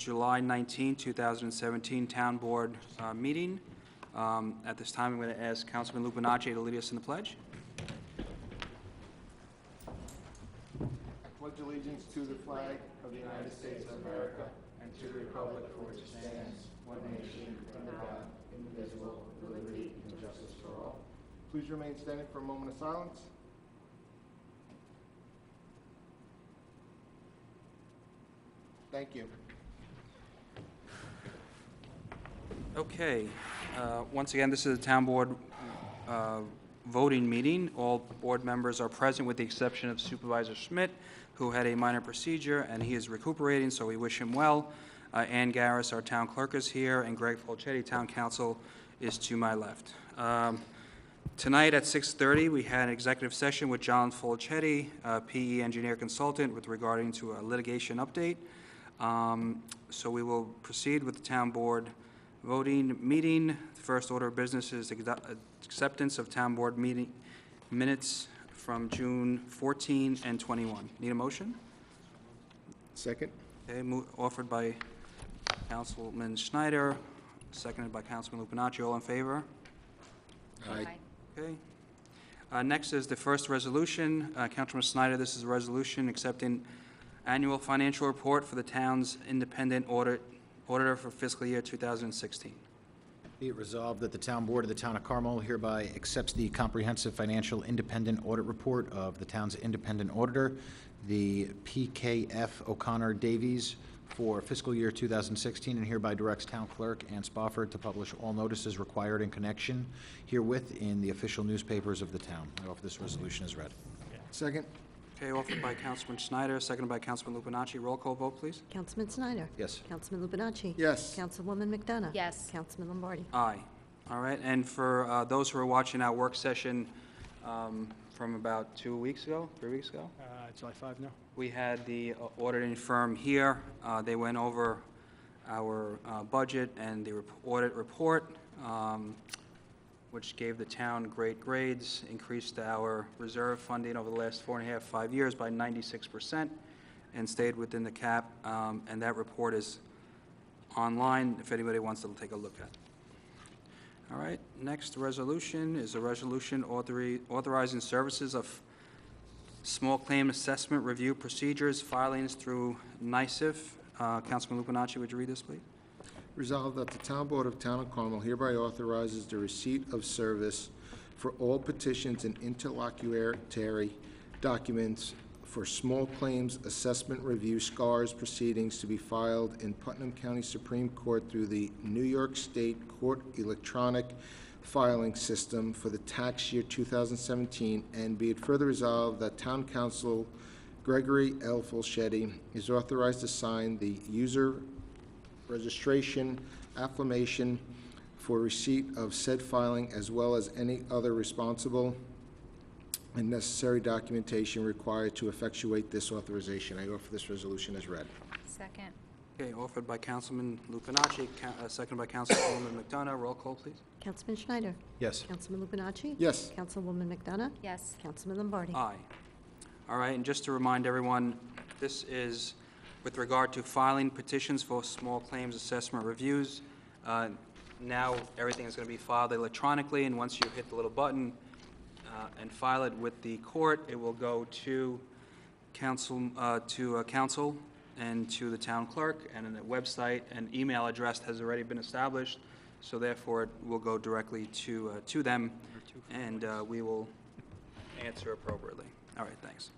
July 19, 2017 Town Board meeting. At this time, I'm going to ask Councilman Lupinacci to lead us in the pledge. I pledge allegiance to the flag of the United States of America and to the republic for which it stands, one nation, under God, indivisible, with liberty and justice for all. Please remain standing for a moment of silence. Thank you. Okay. Once again, this is a Town Board voting meeting. All board members are present with the exception of Supervisor Schmidt, who had a minor procedure, and he is recuperating, so we wish him well. Ann Garris, our town clerk, is here, and Greg Folchetti, town council, is to my left. Tonight at 6:30, we had an executive session with John Folchetti, PE engineer consultant, with regarding to a litigation update. So we will proceed with the town board voting meeting. The first order of business is acceptance of town board meeting minutes from June 14 and 21. Need a motion? Second. Okay, offered by Councilman Schneider, seconded by Councilman Lupinacci. All in favor? Aye. Okay. Next is the first resolution. Councilman Snyder, this is a resolution accepting annual financial report for the town's independent auditor for fiscal year 2016. Be it resolved that the Town Board of the Town of Carmel hereby accepts the comprehensive financial independent audit report of the town's independent auditor, the PKF O'Connor Davies, for fiscal year 2016, and hereby directs Town Clerk Ann Spofford to publish all notices required in connection herewith in the official newspapers of the town. I offer this resolution as read. Second. Okay, offered by Councilman Schneider, seconded by Councilman Lupinacci. Roll call vote, please. Councilman Snyder? Yes. Councilman Lupinacci? Yes. Councilwoman McDonough? Yes. Councilman Lombardi? Aye. All right, and for those who are watching our work session from about 2 weeks ago, 3 weeks ago, July 5 now. we had the auditing firm here. They went over our budget and the audit report, which gave the town great grades, increased our reserve funding over the last 4.5 years by 96%, and stayed within the cap. And that report is online if anybody wants to take a look at it. All right, next resolution is a resolution authorizing services of small claim assessment review procedures, filings through NYSIF. Councilman Lupinacci, would you read this, please? Resolved that the Town Board of Town of Carmel hereby authorizes the receipt of service for all petitions and interlocutory documents for small claims assessment review SCARS proceedings to be filed in Putnam County Supreme Court through the New York State Court electronic filing system for the tax year 2017, and be it further resolved that Town Council Gregory L. Folchetti is authorized to sign the user registration affirmation for receipt of said filing, as well as any other responsible and necessary documentation required to effectuate this authorization. I offer this resolution as read. Second. Okay, offered by Councilman Lupinacci, seconded by Councilwoman McDonough. Roll call, please. Councilman Schneider? Yes. Councilman Lupinacci? Yes. Councilwoman McDonough? Yes. Councilman Lombardi? Aye. All right, and just to remind everyone, this is with regard to filing petitions for small claims assessment reviews. Now, everything is going to be filed electronically, and once you hit the little button and file it with the court, it will go to council and to the town clerk, and a website and email address has already been established, so therefore it will go directly to them, and we will answer appropriately. All right, thanks.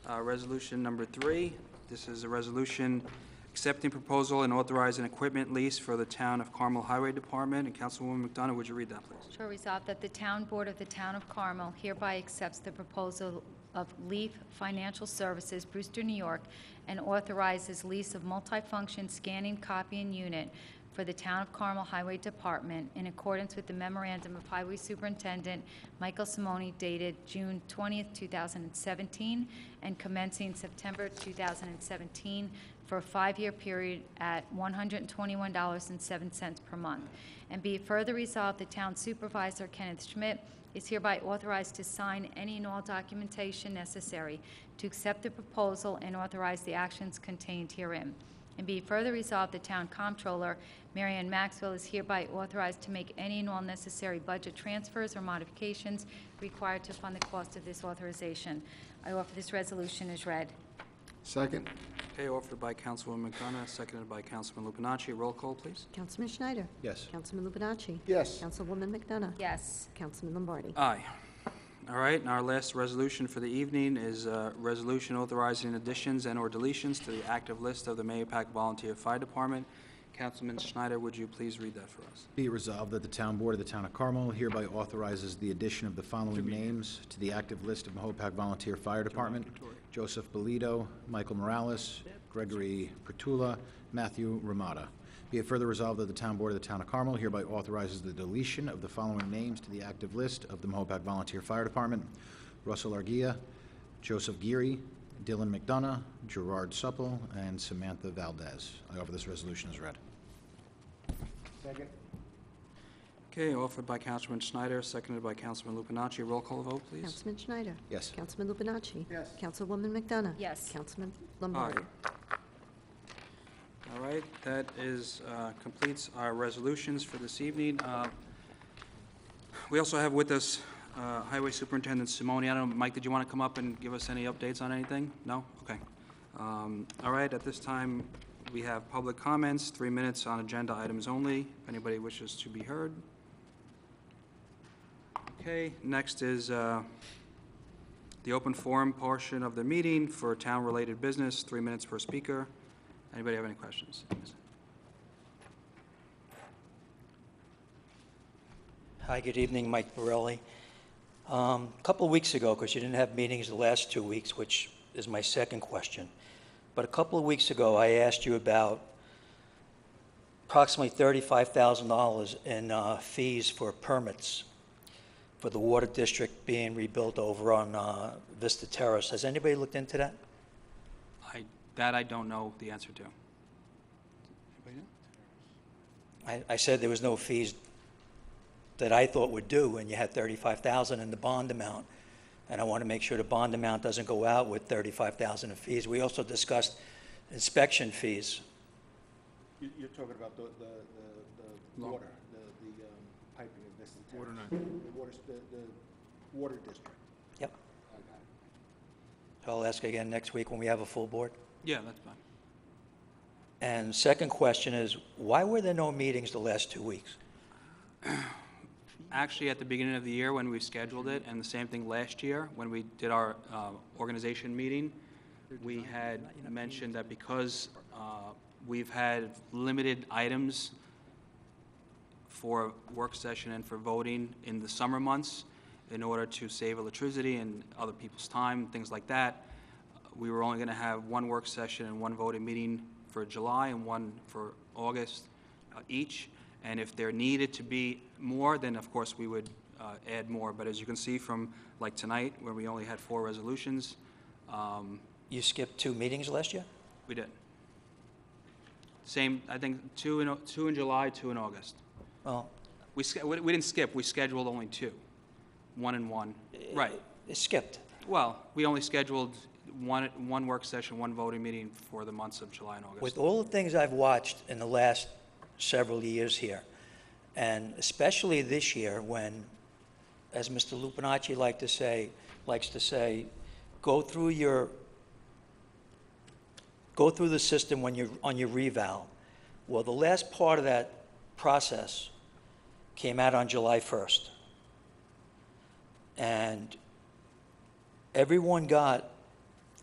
Resolution number 3. This is a resolution accepting proposal and authorizing equipment lease for the Town of Carmel Highway Department. And Councilwoman McDonough, would you read that, please? Sure. Resolved that the Town Board of the Town of Carmel hereby accepts the proposal of Leaf Financial Services, Brewster, New York, and authorizes lease of multifunction scanning copying unit for the Town of Carmel Highway Department in accordance with the memorandum of Highway Superintendent Michael Simone dated June 20th, 2017, and commencing September 2017 for a 5-year period at $121.07 per month. And be it further resolved, the Town Supervisor, Kenneth Schmidt, is hereby authorized to sign any and all documentation necessary to accept the proposal and authorize the actions contained herein. And be further resolved, the Town Comptroller, Mary Ann Maxwell, is hereby authorized to make any and all necessary budget transfers or modifications required to fund the cost of this authorization. I offer this resolution as read. Second. Okay, offered by Councilwoman McDonough, seconded by Councilman Lupinacci. Roll call, please. Councilman Schneider. Yes. Councilman Lupinacci. Yes. Councilwoman McDonough. Yes. Councilman Lombardi. Aye. All right, and our last resolution for the evening is a resolution authorizing additions and/or deletions to the active list of the Mahopac Volunteer Fire Department. Councilman Schneider, would you please read that for us? Be it resolved that the Town Board of the Town of Carmel hereby authorizes the addition of the following names to the active list of Mahopac Volunteer Fire Department: Joseph Bolito, Michael Morales, Gregory Pertula, Matthew Ramada. Be it further resolved that the Town Board of the Town of Carmel hereby authorizes the deletion of the following names to the active list of the Mahopac Volunteer Fire Department: Russell Arguia, Joseph Geary, Dylan McDonough, Gerard Supple, and Samantha Valdez. I offer this resolution as read. Second. Okay, offered by Councilman Schneider, seconded by Councilman Lupinacci. Roll call vote, please. Councilman Schneider. Yes. Councilman Lupinacci. Yes. Councilwoman McDonough. Yes. Councilman Lombardi. All right, that is, completes our resolutions for this evening. We also have with us Highway Superintendent Simone. I don't know, Mike, did you want to come up and give us any updates on anything? No? Okay. All right, at this time, we have public comments, 3 minutes on agenda items only, if anybody wishes to be heard. Okay, next is the open forum portion of the meeting for town-related business, 3 minutes per speaker. Anybody have any questions? Hi, good evening, Mike Borelli. A couple of weeks ago, because you didn't have meetings the last 2 weeks, which is my second question, but a couple of weeks ago, I asked you about approximately $35,000 in fees for permits for the water district being rebuilt over on Vista Terrace. Has anybody looked into that? That I don't know the answer to. Anybody know? I said there was no fees that I thought were due, and you had $35,000 in the bond amount. And I want to make sure the bond amount doesn't go out with $35,000 in fees. We also discussed inspection fees. You're talking about the Long- water, the piping of Vista Terrace. The water district. Yep. So I'll ask again next week when we have a full board. Yeah, that's fine. And second question is, why were there no meetings the last 2 weeks? Actually, at the beginning of the year when we scheduled it, and the same thing last year when we did our organization meeting, we had mentioned that because we've had limited items for work session and for voting in the summer months in order to save electricity and other people's time, things like that, we were only going to have one work session and one voting meeting for July and one for August each. And if there needed to be more, then of course we would add more. But as you can see from like tonight, where we only had 4 resolutions, You skipped 2 meetings last year? we did. Same, I think, 2 in July, 2 in August. Well, We didn't skip, we scheduled only 2, 1 and 1. Right. it skipped. Well, we only scheduled one work session, one voting meeting for the months of July and August. With all the things I've watched in the last several years here, and especially this year when, as Mr. Lupinacci likes to say, go through the system when you're on your reval. Well, the last part of that process came out on July 1st. And everyone got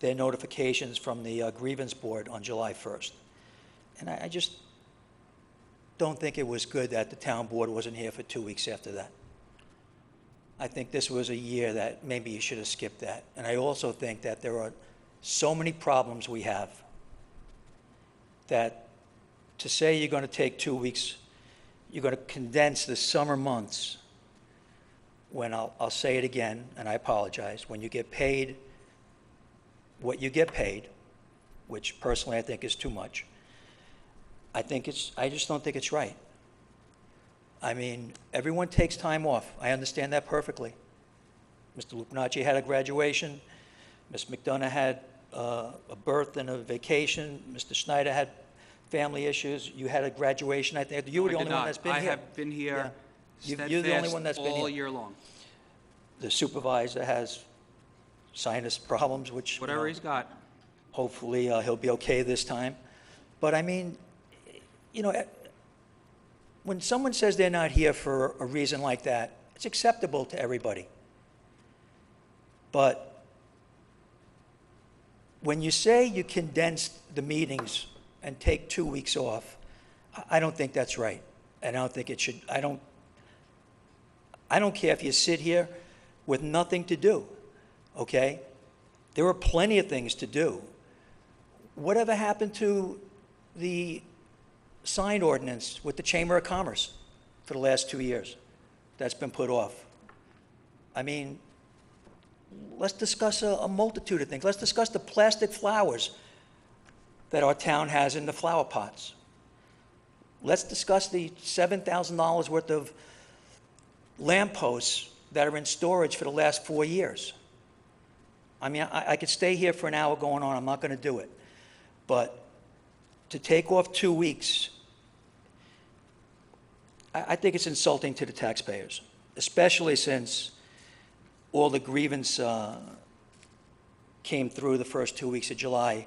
their notifications from the grievance board on July 1st. And I just don't think it was good that the town board wasn't here for 2 weeks after that. I think this was a year that maybe you should have skipped that. And I also think that there are so many problems we have that to say you're going to take 2 weeks, you're going to condense the summer months when I'll say it again, and I apologize, when you get paid what you get paid, which personally I think is too much, I just don't think it's right. I mean, everyone takes time off. I understand that perfectly. Mr. Lupinacci had a graduation. Ms. McDonough had a birth and a vacation. Mr. Schneider had family issues. You had a graduation, I think. You were the I did only one not. that's been I here. have been here Yeah. You're the only one that's steadfast been all here. year long. The supervisor has sinus problems, which, Whatever he's got. hopefully, he'll be okay this time. But I mean, when someone says they're not here for a reason like that, it's acceptable to everybody. But when you say you condensed the meetings and take 2 weeks off, I don't think that's right. And I don't think it should, I don't care if you sit here with nothing to do, okay? There are plenty of things to do. Whatever happened to the sign ordinance with the Chamber of Commerce for the last 2 years? That's been put off. I mean, let's discuss a multitude of things. Let's discuss the plastic flowers that our town has in the flower pots. Let's discuss the $7,000 worth of lampposts that are in storage for the last 4 years. I mean, I could stay here for an hour going on. I'm not going to do it. But to take off 2 weeks, I think it's insulting to the taxpayers, especially since all the grievance came through the first 2 weeks of July,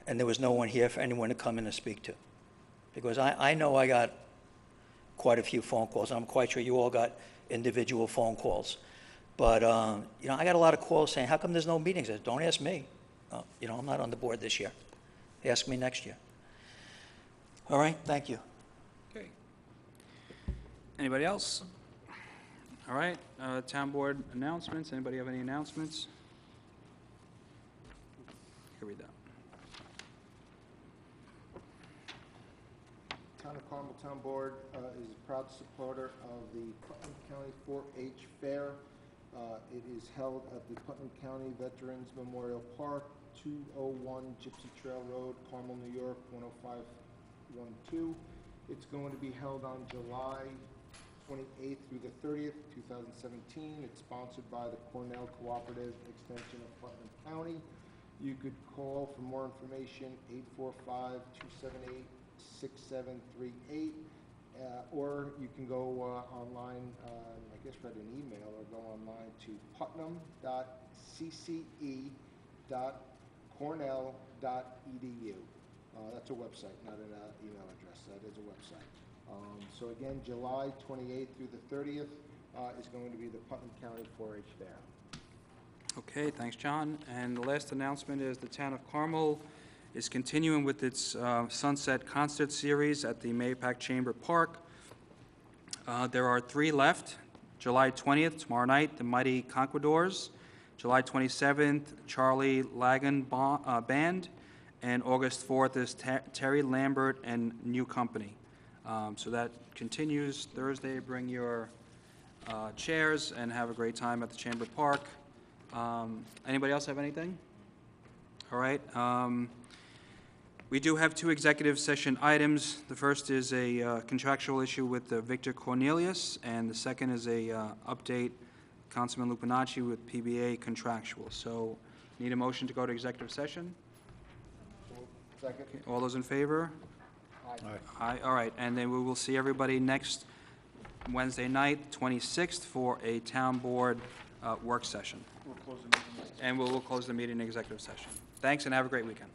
and there was no one here for anyone to come in and speak to. Because I know I got quite a few phone calls, and I'm quite sure you all got individual phone calls. But, I got a lot of calls saying, how come there's no meetings? I said, don't ask me. I'm not on the board this year. Ask me next year. All right, thank you. Okay. Anybody else? All right, town board announcements. Anybody have any announcements? Here, read that. Town of Carmel Town Board is a proud supporter of the Putnam County 4-H Fair. It is held at the Putnam County Veterans Memorial Park, 201 Gypsy Trail Road, Carmel, New York, 10512. It's going to be held on July 28th through the 30th, 2017. It's sponsored by the Cornell Cooperative Extension of Putnam County. You could call for more information, 845-278-6738, or you can go online, I guess write an email or go online to putnam.cce.cornell.edu. That's a website, not an email address. That is a website. So again, July 28th through the 30th is going to be the Putnam County 4-H Fair. Okay, thanks, John. And the last announcement is the town of Carmel is continuing with its Sunset Concert Series at the Mahopac Chamber Park. There are 3 left. July 20th, tomorrow night, the Mighty Conquistadors. July 27th, Charlie Lagan Band. And August 4th is Terry Lambert and New Company. So that continues Thursday. Bring your chairs and have a great time at the Chamber Park. Anybody else have anything? All right. We do have 2 executive session items. The first is a contractual issue with Victor Cornelius, and the second is a update, Councilman Lupinacci with PBA contractual. So need a motion to go to executive session? Second. Okay, all those in favor? Aye. All right, and then we will see everybody next Wednesday night, 26th, for a town board work session. We'll close the meeting. And we'll close the meeting in executive session. Thanks, and have a great weekend.